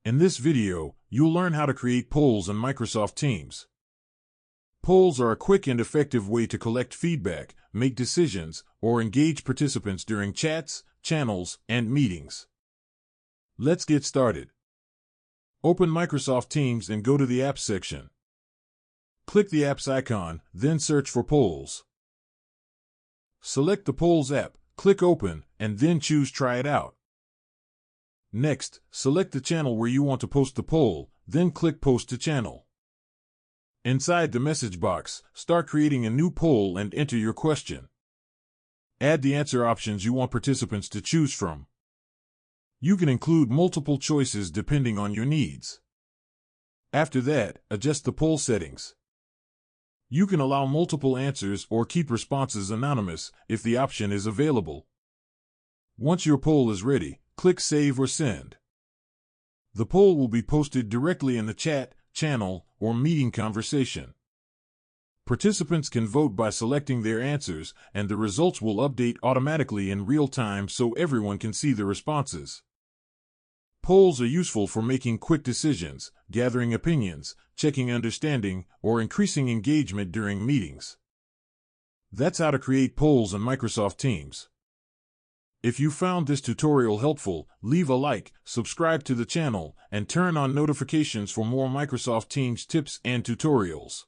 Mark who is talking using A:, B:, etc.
A: In this video, you'll learn how to create polls in Microsoft Teams. Polls are a quick and effective way to collect feedback, make decisions, or engage participants during chats, channels, and meetings. Let's get started. Open Microsoft Teams and go to the Apps section. Click the Apps icon, then search for Polls. Select the Polls app, click Open, and then choose Try It Out. Next, select the channel where you want to post the poll, then click Post to Channel. Inside the message box, start creating a new poll and enter your question. Add the answer options you want participants to choose from. You can include multiple choices depending on your needs. After that, adjust the poll settings. You can allow multiple answers or keep responses anonymous if the option is available. Once your poll is ready, click Save or Send. The poll will be posted directly in the chat, channel, or meeting conversation. Participants can vote by selecting their answers, and the results will update automatically in real time so everyone can see the responses. Polls are useful for making quick decisions, gathering opinions, checking understanding, or increasing engagement during meetings. That's how to create polls in Microsoft Teams. If you found this tutorial helpful, leave a like, subscribe to the channel, and turn on notifications for more Microsoft Teams tips and tutorials.